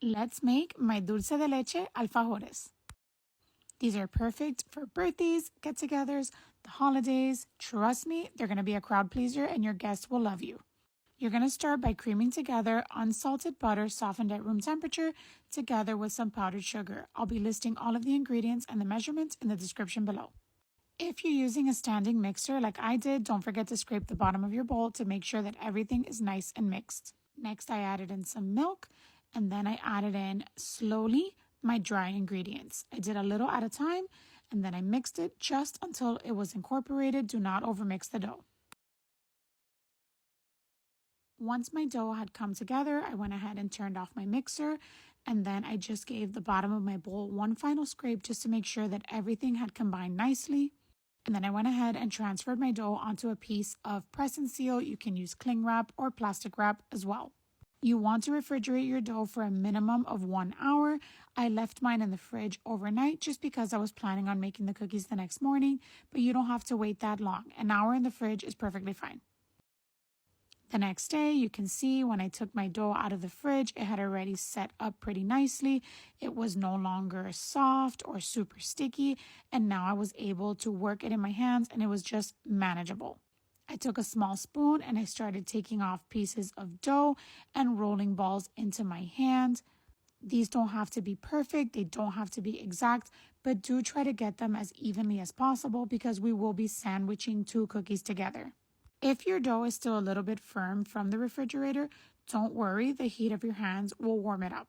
Let's make my dulce de leche alfajores. These are perfect for birthdays, get-togethers, the holidays. Trust me, they're going to be a crowd pleaser and your guests will love you. You're going to start by creaming together unsalted butter softened at room temperature together with some powdered sugar. I'll be listing all of the ingredients and the measurements in the description below. If you're using a standing mixer like I did, don't forget to scrape the bottom of your bowl to make sure that everything is nice and mixed. Next, I added in some milk, and then I added in slowly my dry ingredients. I did a little at a time, and then I mixed it just until it was incorporated. Do not overmix the dough. Once my dough had come together, I went ahead and turned off my mixer, and then I just gave the bottom of my bowl one final scrape just to make sure that everything had combined nicely. And then I went ahead and transferred my dough onto a piece of press and seal. You can use cling wrap or plastic wrap as well. You want to refrigerate your dough for a minimum of 1 hour. I left mine in the fridge overnight just because I was planning on making the cookies the next morning, but you don't have to wait that long. An hour in the fridge is perfectly fine. The next day, you can see when I took my dough out of the fridge, it had already set up pretty nicely. It was no longer soft or super sticky, and now I was able to work it in my hands and it was just manageable. I took a small spoon and I started taking off pieces of dough and rolling balls into my hand. These don't have to be perfect, they don't have to be exact, but do try to get them as evenly as possible because we will be sandwiching 2 cookies together. If your dough is still a little bit firm from the refrigerator, don't worry, the heat of your hands will warm it up.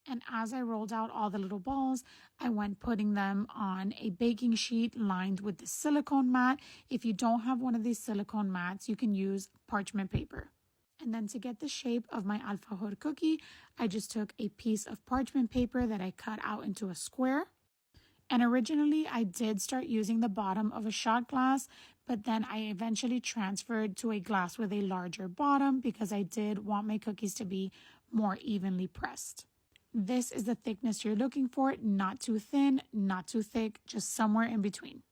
And as I rolled out all the little balls, I went putting them on a baking sheet lined with the silicone mat. If you don't have one of these silicone mats, you can use parchment paper. And then to get the shape of my alfajor cookie, I just took a piece of parchment paper that I cut out into a square. And originally, I did start using the bottom of a shot glass, but then I eventually transferred to a glass with a larger bottom because I did want my cookies to be more evenly pressed. This is the thickness you're looking for, not too thin, not too thick, just somewhere in between.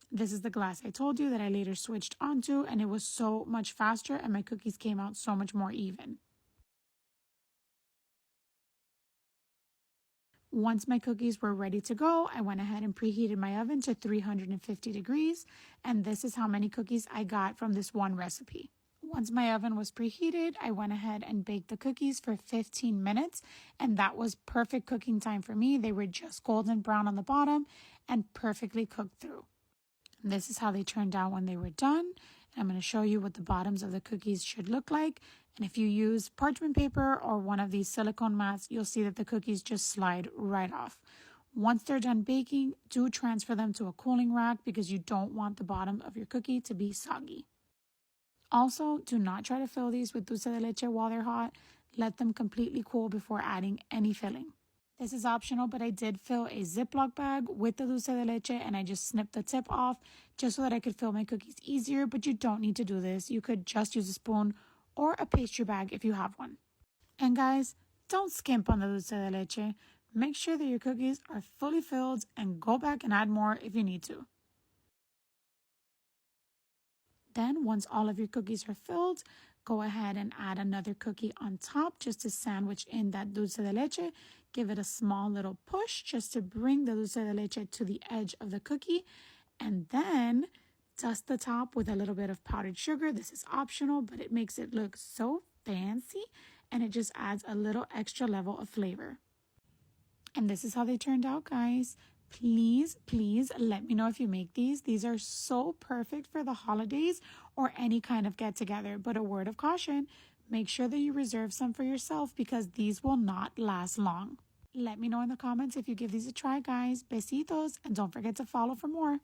This is the glass I told you that I later switched onto, and it was so much faster and my cookies came out so much more even. Once my cookies were ready to go, I went ahead and preheated my oven to 350 degrees, and this is how many cookies I got from this one recipe. Once my oven was preheated, I went ahead and baked the cookies for 15 minutes, and that was perfect cooking time for me. They were just golden brown on the bottom and perfectly cooked through. This is how they turned out when they were done. I'm going to show you what the bottoms of the cookies should look like. And if you use parchment paper or one of these silicone mats, you'll see that the cookies just slide right off. Once they're done baking, do transfer them to a cooling rack because you don't want the bottom of your cookie to be soggy. Also, do not try to fill these with dulce de leche while they're hot. Let them completely cool before adding any filling. This is optional, but I did fill a Ziploc bag with the dulce de leche and I just snipped the tip off just so that I could fill my cookies easier, but you don't need to do this. You could just use a spoon or a pastry bag if you have one. And guys, don't skimp on the dulce de leche. Make sure that your cookies are fully filled and go back and add more if you need to. Then once all of your cookies are filled, go ahead and add another cookie on top just to sandwich in that dulce de leche. Give it a small little push just to bring the dulce de leche to the edge of the cookie. And then dust the top with a little bit of powdered sugar. This is optional, but it makes it look so fancy and it just adds a little extra level of flavor. And this is how they turned out, guys. Please let me know if you make these. These are so perfect for the holidays or any kind of get-together. But a word of caution, make sure that you reserve some for yourself because these will not last long. Let me know in the comments if you give these a try, guys. Besitos, and don't forget to follow for more.